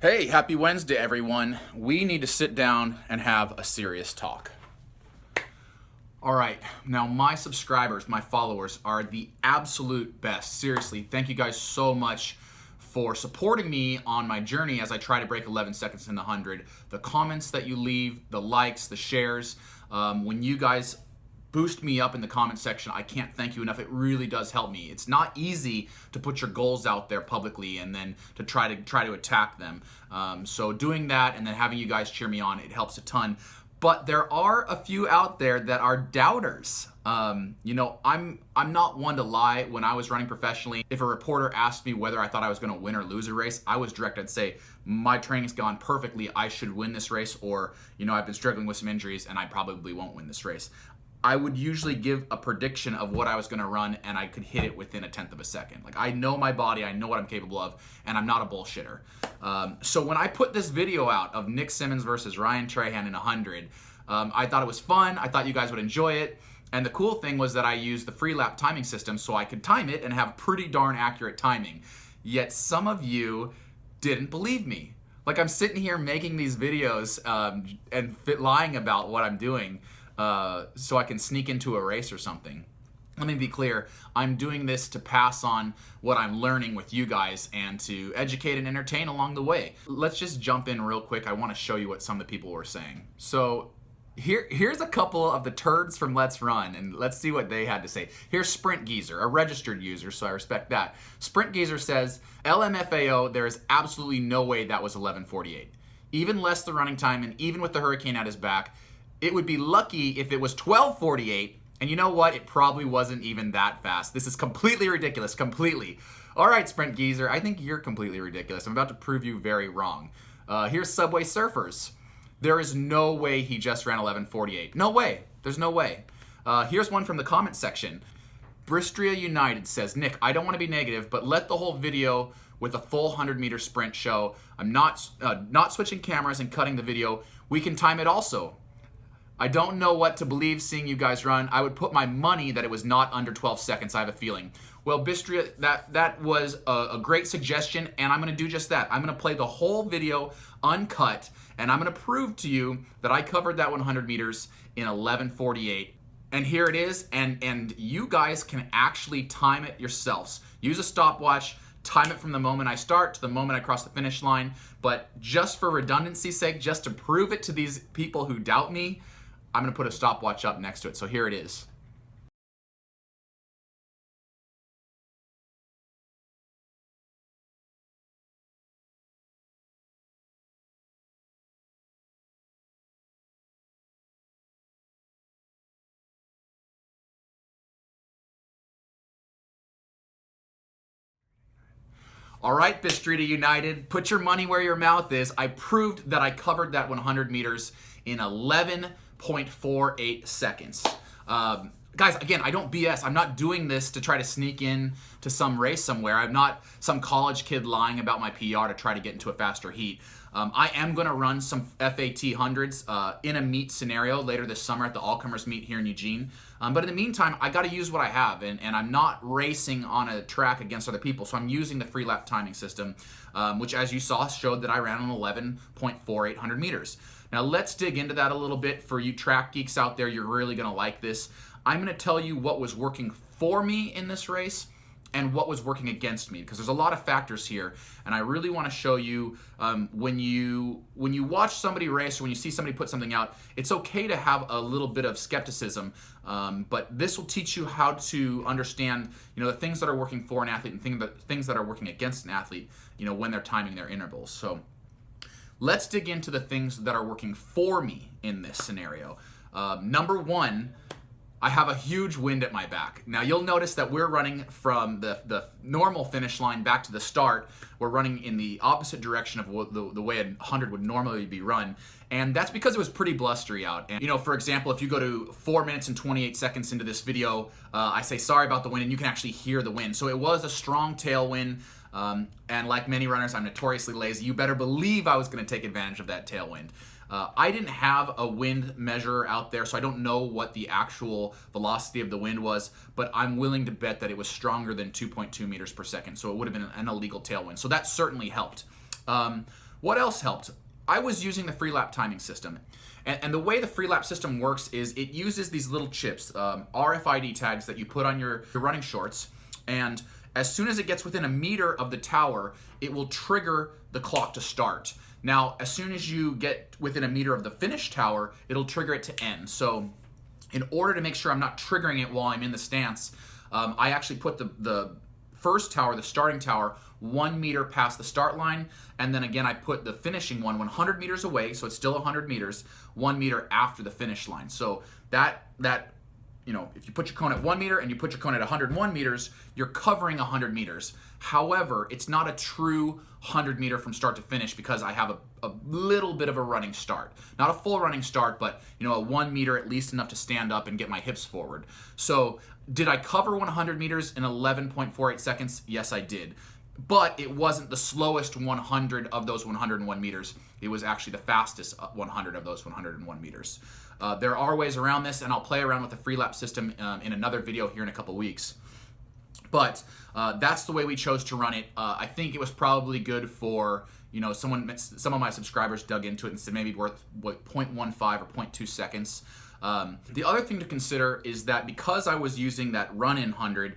Hey, happy Wednesday, everyone. We need to sit down and have a serious talk. All right, now my subscribers, my followers are the absolute best. Seriously, thank you guys so much for supporting me on my journey as I try to break 11 seconds in the 100. The comments that you leave, the likes, the shares, when you guys boost me up in the comment section, I can't thank you enough. It really does help me. It's not easy to put your goals out there publicly and then to try to attack them. So doing that and then having you guys cheer me on, it helps a ton. But there are a few out there that are doubters. I'm not one to lie. When I was running professionally, if a reporter asked me whether I thought I was going to win or lose a race, I was direct. I'd say my training's gone perfectly. I should win this race, or I've been struggling with some injuries and I probably won't win this race. I would usually give a prediction of what I was going to run, and I could hit it within a tenth of a second. Like, I know my body, I know what I'm capable of, and I'm not a bullshitter. So when I put this video out of Nick Symmonds versus Ryan Trahan in 100, I thought it was fun. I thought you guys would enjoy it. And the cool thing was that I used the free lap timing system so I could time it and have pretty darn accurate timing. Yet some of you didn't believe me. Like, I'm sitting here making these videos and lying about what I'm doing. So I can sneak into a race or something. Let me be clear, I'm doing this to pass on what I'm learning with you guys and to educate and entertain along the way. Let's just jump in real quick. I want to show you what some of the people were saying. So here's a couple of the turds from Let's Run, and let's see what they had to say. Here's Sprint Geezer, a registered user, so I respect that. Sprint Geezer says, LMFAO, there is absolutely no way that was 11:48. Even less the running time, and even with the hurricane at his back, it would be lucky if it was 12:48, and you know what? It probably wasn't even that fast. This is completely ridiculous, completely. All right, Sprint Geezer, I think you're completely ridiculous. I'm about to prove you very wrong. Here's Subway Surfers. There is no way he just ran 11:48. No way. There's no way. Here's one from the comment section. Bristria United says, Nick, I don't want to be negative, but let the whole video with a full 100-meter sprint show. I'm not switching cameras and cutting the video. We can time it also. I don't know what to believe seeing you guys run. I would put my money that it was not under 12 seconds. I have a feeling. Well, Bistria, that was a great suggestion, and I'm going to do just that. I'm going to play the whole video uncut, and I'm going to prove to you that I covered that 100 meters in 11:48. And here it is, and you guys can actually time it yourselves. Use a stopwatch. Time it from the moment I start to the moment I cross the finish line. But just for redundancy's sake, just to prove it to these people who doubt me, I'm going to put a stopwatch up next to it. So here it is. All right, Bistrita United, put your money where your mouth is. I proved that I covered that 100 meters in 11.48 seconds. Guys, again, I don't BS. I'm not doing this to try to sneak in to some race somewhere. I'm not some college kid lying about my PR to try to get into a faster heat. I am going to run some FAT hundreds in a meet scenario later this summer at the All-Comers meet here in Eugene. But in the meantime, I got to use what I have, and I'm not racing on a track against other people. So I'm using the free lap timing system, which, as you saw, showed that I ran on 11.4800 meters. Now let's dig into that a little bit. For you track geeks out there, you're really going to like this. I'm going to tell you what was working for me in this race and what was working against me, because there's a lot of factors here, and I really want to show you when you watch somebody race or when you see somebody put something out, it's okay to have a little bit of skepticism, but this will teach you how to understand the things that are working for an athlete and things that are working against an athlete when they're timing their intervals. So let's dig into the things that are working for me in this scenario. Number one, I have a huge wind at my back. Now you'll notice that we're running from the normal finish line back to the start. We're running in the opposite direction of the way a 100 would normally be run. And that's because it was pretty blustery out. And for example, if you go to 4 minutes and 28 seconds into this video, I say sorry about the wind, and you can actually hear the wind. So it was a strong tailwind. And like many runners, I'm notoriously lazy. You better believe I was going to take advantage of that tailwind. I didn't have a wind measure out there, so I don't know what the actual velocity of the wind was, but I'm willing to bet that it was stronger than 2.2 meters per second, so it would have been an illegal tailwind. So that certainly helped. What else helped? I was using the free lap timing system. And the way the free lap system works is it uses these little chips, RFID tags that you put on your running shorts, and as soon as it gets within a meter of the tower, it will trigger the clock to start. Now, as soon as you get within a meter of the finish tower, it'll trigger it to end. So in order to make sure I'm not triggering it while I'm in the stance, I actually put the first tower, the starting tower, 1 meter past the start line, and then again I put the finishing one 100 meters away, so it's still 100 meters, 1 meter after the finish line. So that you know, if you put your cone at 1 meter and you put your cone at 101 meters, you're covering 100 meters. However, it's not a true 100 meter from start to finish because I have a little bit of a running start. Not a full running start, but you know, a 1 meter at least enough to stand up and get my hips forward. So did I cover 100 meters in 11.48 seconds? Yes, I did. But it wasn't the slowest 100 of those 101 meters. It was actually the fastest 100 of those 101 meters. There are ways around this, and I'll play around with the free lap system in another video here in a couple weeks. But that's the way we chose to run it. I think it was probably good for, you know, some of my subscribers dug into it and said maybe worth 0.15 or 0.2 seconds. The other thing to consider is that because I was using that run-in 100,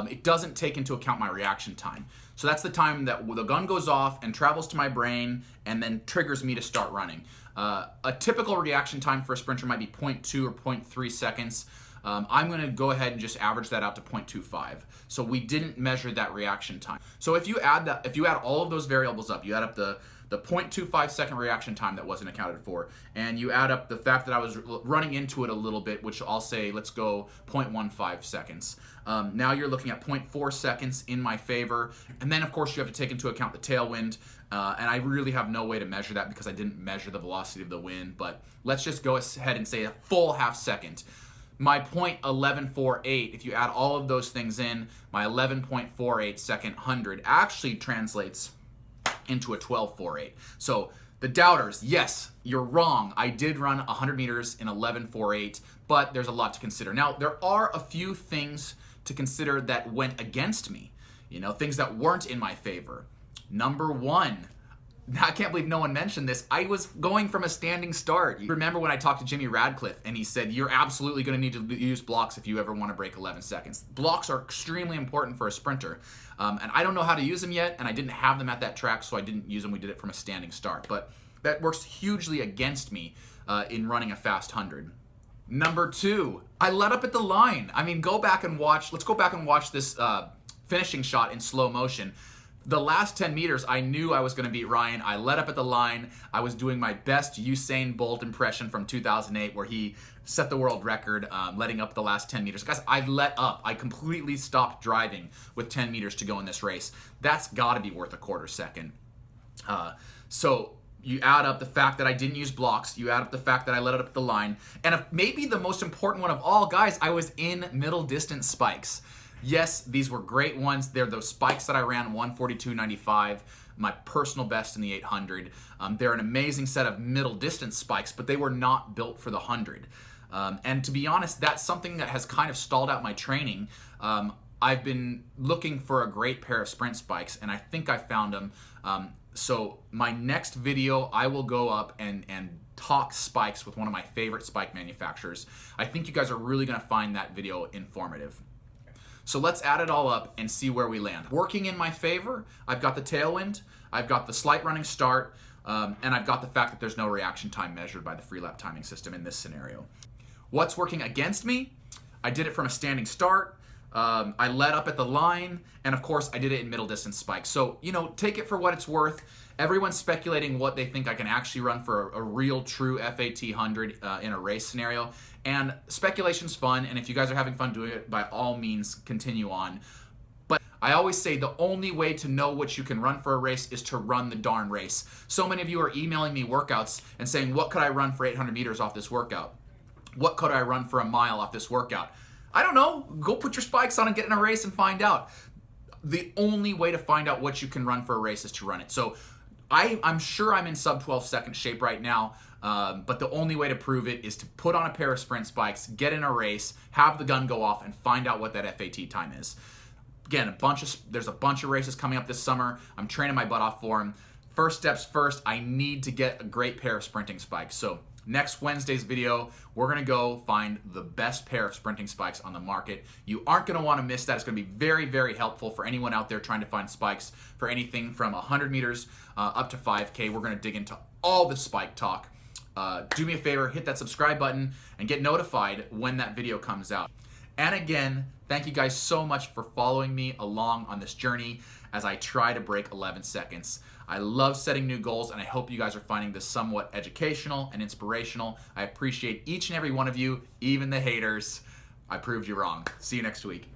it doesn't take into account my reaction time. So that's the time that the gun goes off and travels to my brain and then triggers me to start running. A typical reaction time for a sprinter might be 0.2 or 0.3 seconds. I'm going to go ahead and just average that out to 0.25. So we didn't measure that reaction time. So if you add all of those variables up, you add up the 0.25 second reaction time that wasn't accounted for, and you add up the fact that I was running into it a little bit, which I'll say, let's go 0.15 seconds. Now you're looking at 0.4 seconds in my favor, and then of course you have to take into account the tailwind, and I really have no way to measure that because I didn't measure the velocity of the wind, but let's just go ahead and say a full half second. My 0.1148, if you add all of those things in, my 11.48 second 100 actually translates into a 12.48. So the doubters, yes, you're wrong. I did run 100 meters in 11.48, but there's a lot to consider. Now, there are a few things to consider that went against me, you know, things that weren't in my favor. Number one, I can't believe no one mentioned this. I was going from a standing start. You remember when I talked to Jimmy Radcliffe and he said, you're absolutely going to need to use blocks if you ever want to break 11 seconds. Blocks are extremely important for a sprinter. And I don't know how to use them yet, and I didn't have them at that track, so I didn't use them. We did it from a standing start. But that works hugely against me in running a fast 100. Number two, I let up at the line. I mean, let's go back and watch this finishing shot in slow motion. The last 10 meters, I knew I was going to beat Ryan. I let up at the line. I was doing my best Usain Bolt impression from 2008 where he set the world record letting up the last 10 meters. Guys, I let up. I completely stopped driving with 10 meters to go in this race. That's got to be worth a quarter second. So you add up the fact that I didn't use blocks. You add up the fact that I let it up at the line. And maybe the most important one of all, guys, I was in middle distance spikes. Yes, these were great ones. They're those spikes that I ran, 142.95, my personal best in the 800. They're an amazing set of middle distance spikes, but they were not built for the 100. And to be honest, that's something that has kind of stalled out my training. I've been looking for a great pair of sprint spikes, and I think I found them. So my next video, I will go up and talk spikes with one of my favorite spike manufacturers. I think you guys are really going to find that video informative. So let's add it all up and see where we land. Working in my favor, I've got the tailwind, I've got the slight running start, and I've got the fact that there's no reaction time measured by the free lap timing system in this scenario. What's working against me? I did it from a standing start, I let up at the line, and of course I did it in middle distance spikes. So, you know, take it for what it's worth. Everyone's speculating what they think I can actually run for a real true FAT 100 in a race scenario. And speculation's fun, and if you guys are having fun doing it, by all means, continue on. But I always say the only way to know what you can run for a race is to run the darn race. So many of you are emailing me workouts and saying, what could I run for 800 meters off this workout? What could I run for a mile off this workout? I don't know. Go put your spikes on and get in a race and find out. The only way to find out what you can run for a race is to run it. So I'm sure I'm in sub 12 second shape right now, but the only way to prove it is to put on a pair of sprint spikes, get in a race, have the gun go off, and find out what that FAT time is. Again, there's a bunch of races coming up this summer. I'm training my butt off for them. first steps first, I need to get a great pair of sprinting spikes. So next Wednesday's video, we're gonna go find the best pair of sprinting spikes on the market. You aren't gonna wanna miss that. It's gonna be very, very helpful for anyone out there trying to find spikes for anything from 100 meters up to 5K. We're gonna dig into all the spike talk. Do me a favor, hit that subscribe button and get notified when that video comes out. And again, thank you guys so much for following me along on this journey as I try to break 11 seconds. I love setting new goals, and I hope you guys are finding this somewhat educational and inspirational. I appreciate each and every one of you, even the haters. I proved you wrong. See you next week.